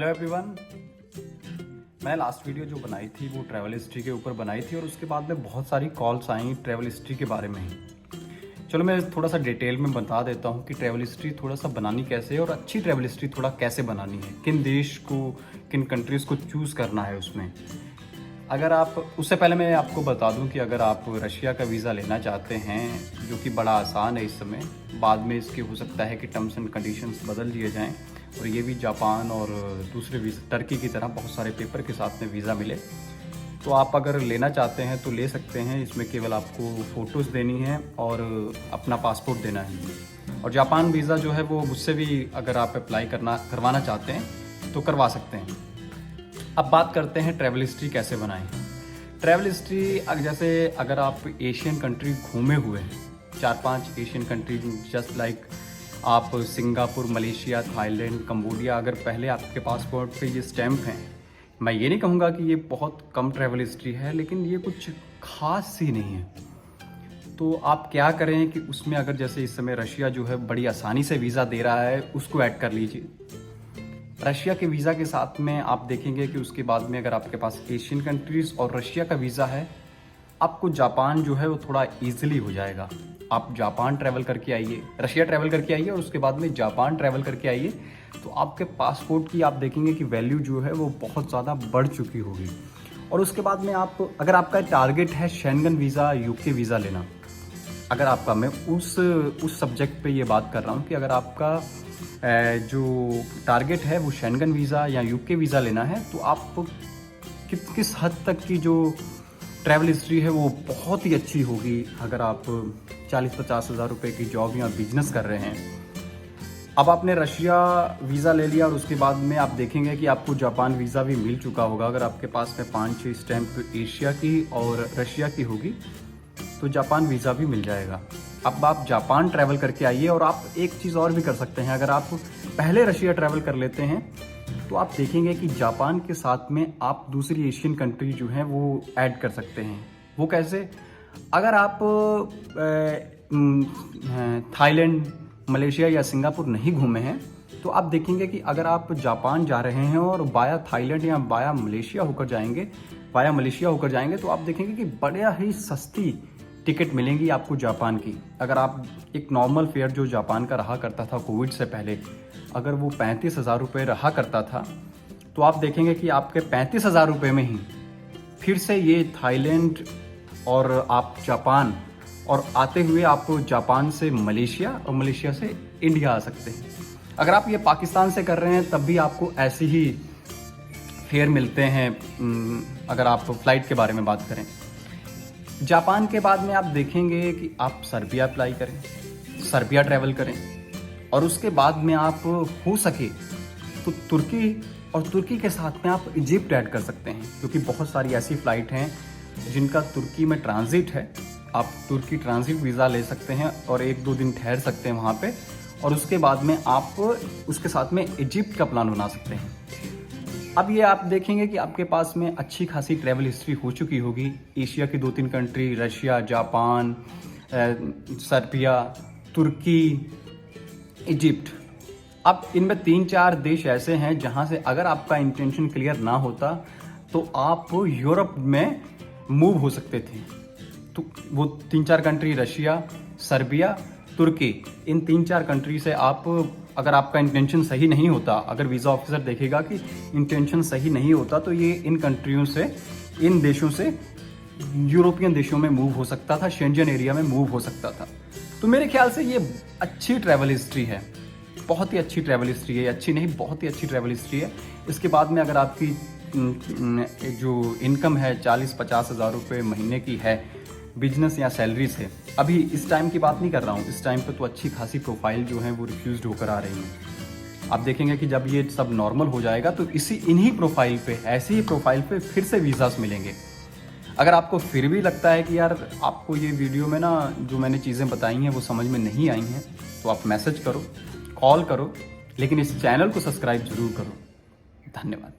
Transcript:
Hello everyone. मैं last video जो बनाई थी वो ट्रैवल हिस्ट्री के ऊपर बनाई थी और उसके बाद में बहुत सारी कॉल्स आई ट्रैवल हिस्ट्री के बारे में ही। चलो मैं थोड़ा सा डिटेल में बता देता हूँ कि ट्रैवल हिस्ट्री थोड़ा सा बनानी कैसे है और अच्छी ट्रैवल हिस्ट्री थोड़ा कैसे बनानी है, किन देश को किन कंट्रीज़ को चूज़ करना है उसमें। अगर आप उससे पहले मैं आपको बता दूं कि अगर आप रशिया का वीज़ा लेना चाहते हैं जो कि बड़ा आसान है इस समय, बाद में इसके हो सकता है कि टर्म्स एंड कंडीशंस बदल दिए जाएं और ये भी जापान और दूसरे वीज़ा टर्की की तरह बहुत सारे पेपर के साथ में वीज़ा मिले। तो आप अगर लेना चाहते हैं तो ले सकते हैं। इसमें केवल आपको फ़ोटोज़ देनी है और अपना पासपोर्ट देना है। और जापान वीज़ा जो है वो मुझसे भी अगर आप अप्लाई करवाना चाहते हैं तो करवा सकते हैं। अब बात करते हैं ट्रैवल हिस्ट्री कैसे बनाएं। ट्रैवल हिस्ट्री जैसे अगर आप एशियन कंट्री घूमे हुए हैं, 4-5 एशियन कंट्री जस्ट लाइक आप सिंगापुर, मलेशिया, थाईलैंड, कंबोडिया, अगर पहले आपके पासपोर्ट पे ये स्टैंप हैं, मैं ये नहीं कहूँगा कि ये बहुत कम ट्रैवल हिस्ट्री है, लेकिन ये कुछ खास सी नहीं है। तो आप क्या करें कि उसमें अगर जैसे इस समय रशिया जो है बड़ी आसानी से वीज़ा दे रहा है, उसको ऐड कर लीजिए। रशिया के वीज़ा के साथ में आप देखेंगे कि उसके बाद में अगर आपके पास एशियन कंट्रीज़ और रशिया का वीज़ा है, आपको जापान जो है वो थोड़ा इजीली हो जाएगा। आप जापान ट्रैवल करके आइए, रशिया ट्रैवल करके आइए और उसके बाद में जापान ट्रैवल करके आइए, तो आपके पासपोर्ट की आप देखेंगे कि वैल्यू जो है वो बहुत ज़्यादा बढ़ चुकी होगी। और उसके बाद में आप अगर आपका टारगेट है शेंगन वीज़ा, यूके वीज़ा लेना, अगर आपका, मैं उस सब्जेक्ट पे ये बात कर रहा हूँ कि अगर आपका जो टारगेट है वो शेंगन वीज़ा या यूके वीज़ा लेना है, तो आप किस हद तक की जो ट्रैवल हिस्ट्री है वो बहुत ही अच्छी होगी। अगर आप 40-50 हज़ार रुपये की जॉब या बिजनेस कर रहे हैं, अब आपने रशिया वीज़ा ले लिया और उसके बाद में आप देखेंगे कि आपको जापान वीज़ा भी मिल चुका होगा। अगर आपके पास में 5-6 स्टैंप एशिया की और रशिया की होगी तो जापान वीज़ा भी मिल जाएगा। अब आप जापान ट्रैवल करके आइए और आप एक चीज़ और भी कर सकते हैं। अगर आप पहले रशिया ट्रैवल कर लेते हैं तो आप देखेंगे कि जापान के साथ में आप दूसरी एशियन कंट्री जो हैं वो ऐड कर सकते हैं। वो कैसे? अगर आप थाईलैंड, मलेशिया या सिंगापुर नहीं घूमे हैं तो आप देखेंगे कि अगर आप जापान जा रहे हैं और बाया थाईलैंड या बाया मलेशिया होकर जाएंगे तो आप देखेंगे कि बड़ा ही सस्ती टिकट मिलेंगी आपको जापान की। अगर आप एक नॉर्मल फेयर जो जापान का रहा करता था कोविड से पहले, अगर वो 35 हज़ार रुपये रहा करता था, तो आप देखेंगे कि आपके 35 हज़ार रुपये में ही फिर से ये थाईलैंड और आप जापान, और आते हुए आप जापान से मलेशिया और मलेशिया से इंडिया आ सकते हैं। अगर आप ये पाकिस्तान से कर रहे हैं तब भी आपको ऐसे ही फेयर मिलते हैं। अगर आप फ्लाइट के बारे में बात करें, जापान के बाद में आप देखेंगे कि आप सर्बिया अप्लाई करें, सर्बिया ट्रैवल करें, और उसके बाद में आप हो सके तो तुर्की, और तुर्की के साथ में आप इजिप्ट ऐड कर सकते हैं, क्योंकि बहुत सारी ऐसी फ़्लाइट हैं जिनका तुर्की में ट्रांजिट है। आप तुर्की ट्रांजिट वीज़ा ले सकते हैं और 1-2 दिन ठहर सकते हैं वहाँ पे, और उसके बाद में आप उसके साथ में इजिप्ट का प्लान बना सकते हैं। अब ये आप देखेंगे कि आपके पास में अच्छी खासी ट्रैवल हिस्ट्री हो चुकी होगी। एशिया की 2-3 कंट्री, रशिया, जापान, सर्बिया, तुर्की, इजिप्ट। अब इनमें 3-4 देश ऐसे हैं जहां से अगर आपका इंटेंशन क्लियर ना होता तो आप यूरोप में मूव हो सकते थे। तो वो 3-4 कंट्री, रशिया, सर्बिया, तुर्की, इन 3-4 कंट्री से आप, अगर आपका इंटेंशन सही नहीं होता, अगर वीज़ा ऑफिसर देखेगा कि इंटेंशन सही नहीं होता, तो ये इन कंट्रियों से, इन देशों से यूरोपियन देशों में मूव हो सकता था, शेंजन एरिया में मूव हो सकता था। तो मेरे ख्याल से ये अच्छी ट्रैवल हिस्ट्री है, बहुत ही अच्छी ट्रैवल हिस्ट्री है। अच्छी नहीं, बहुत ही अच्छी ट्रैवल हिस्ट्री है। इसके बाद में अगर आपकी जो इनकम है 40-50 हज़ार रुपये महीने की है बिजनेस या सैलरी से, अभी इस टाइम की बात नहीं कर रहा हूँ, इस टाइम पे तो अच्छी खासी प्रोफाइल जो है वो रिफ्यूज़ होकर आ रही है। आप देखेंगे कि जब ये सब नॉर्मल हो जाएगा तो इन्हीं प्रोफाइल पे, ऐसी ही प्रोफाइल पे फिर से वीज़ास मिलेंगे। अगर आपको फिर भी लगता है कि यार आपको ये वीडियो में ना जो मैंने चीज़ें बताई हैं वो समझ में नहीं आई हैं, तो आप मैसेज करो, कॉल करो, लेकिन इस चैनल को सब्सक्राइब ज़रूर करो। धन्यवाद।